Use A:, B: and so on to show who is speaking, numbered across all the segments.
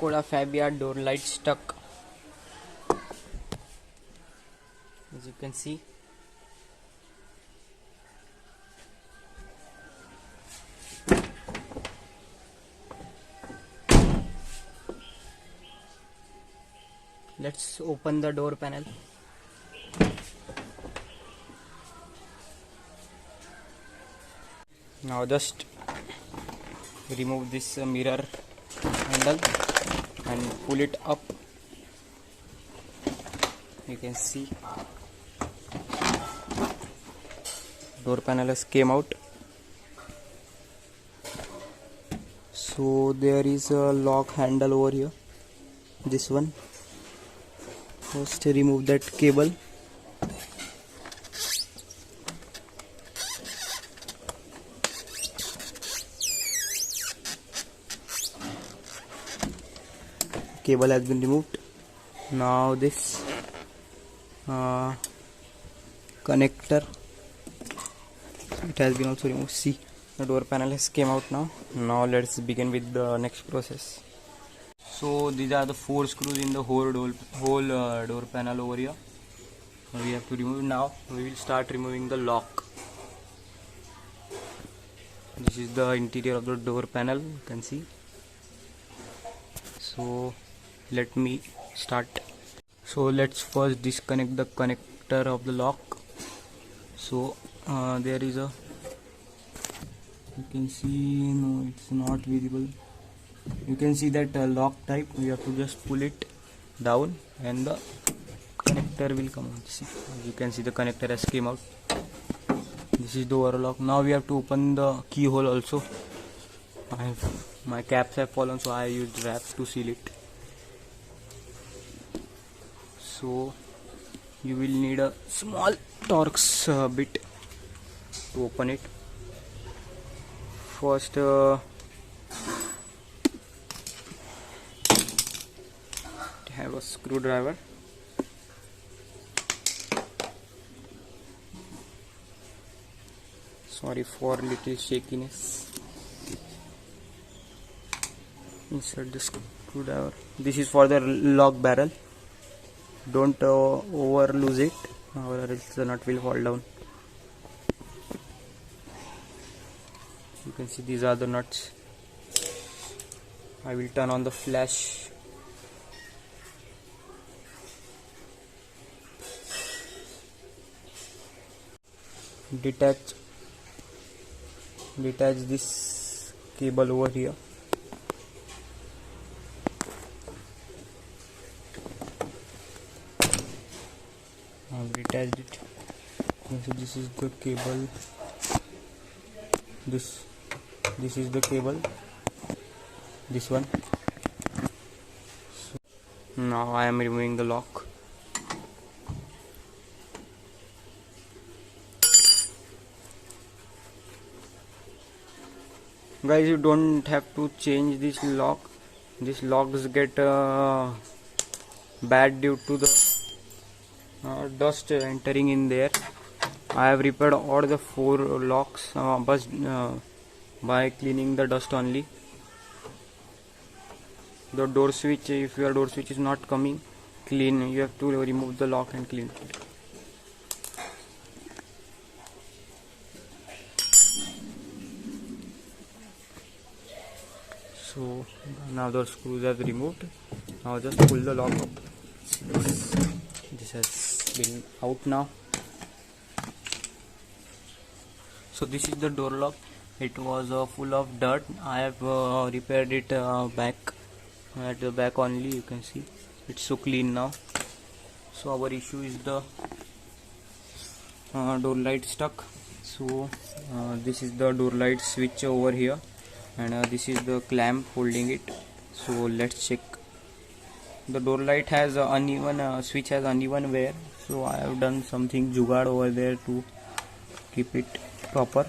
A: Skoda Fabia door light stuck, as you can see. Let's open the door panel. Now just remove this mirror handle and pull it up. You can see door panel has came out. So there is a lock handle over here, this one. First remove that cable. Cable has been removed. Now this connector, it has been also removed. See, the door panel has came out now. Now let's begin with the next process. So these are the 4 screws in the whole door panel over here. We have to remove. Now we will start removing the lock. This is the interior of the door panel, you can see. So let me start. So let's first disconnect the connector of the lock. So there is a, you can see, no, it's not visible. You can see that lock type. We have to just pull it down and the connector will come out. See, you can see the connector has came out. This is the overall lock. Now we have to open the keyhole also. My caps have fallen, so I used wrap to seal it. So you will need a small Torx bit to open it. First have a screwdriver. Sorry for little shakiness. Insert the screwdriver. This is for the lock barrel. Don't over loose it, or else the nut will fall down. You can see these are the nuts. I will turn on the flash. Detach this cable over here. I've detached it. So this is the cable. This is the cable. This one. So now I am removing the lock. Guys, you don't have to change this lock. These locks get bad due to the dust entering in there. I have repaired all the 4 locks by cleaning the dust only. The door switch, if your door switch is not coming clean, you have to remove the lock and clean it. So now the screws are removed. Now just pull the lock up. This has been out now. So this is the door lock. It was full of dirt. I have repaired it back at the back only. You can see it's so clean now. So our issue is the door light stuck. So this is the door light switch over here, and this is the clamp holding it. So let's check. The door light has uneven switch has uneven wear, so I have done something jugaad over there to keep it proper.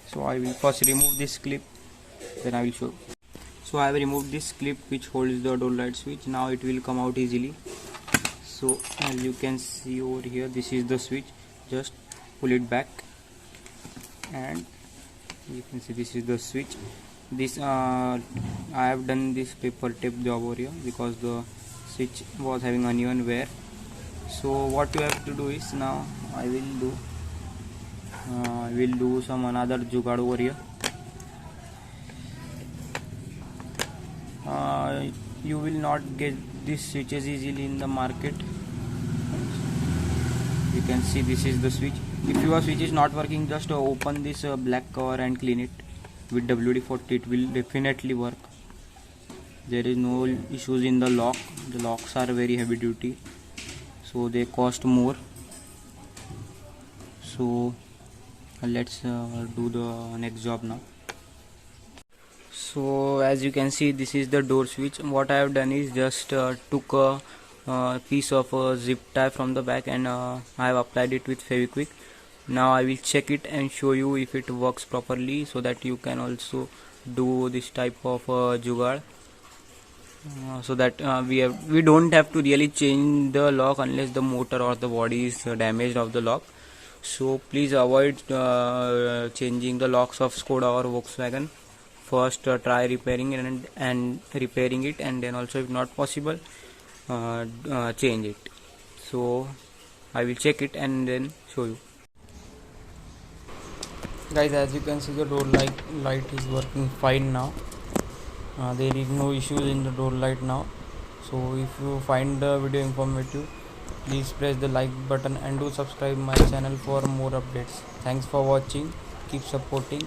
A: So I will first remove this clip, then I will show. So I have removed this clip which holds the door light switch. Now it will come out easily. So as you can see over here, this is the switch. Just pull it back and you can see this is the switch. this I have done this paper tape job over here because the switch was having uneven wear. So what you have to do is, now I will do some another jugaad over here. You will not get these switches easily in the market. You can see this is the switch. If your switch is not working, just open this black cover and clean it with WD-40. It will definitely work. There is no issues in the lock. The locks are very heavy duty, so they cost more. So let's do the next job now. So as you can see, this is the door switch. What I have done is just took a piece of zip tie from the back and I have applied it with Fevikwik. Now I will check it and show you if it works properly, so that you can also do this type of jugaad. So that we don't have to really change the lock unless the motor or the body is damaged of the lock. So please avoid changing the locks of Skoda or Volkswagen. First try repairing it and repairing it, and then also, if not possible, change it. So I will check it and then show you. Guys, as you can see, the door light is working fine now. There is no issues in the door light now. So if you find the video informative, please press the like button and do subscribe my channel for more updates. Thanks for watching. Keep supporting.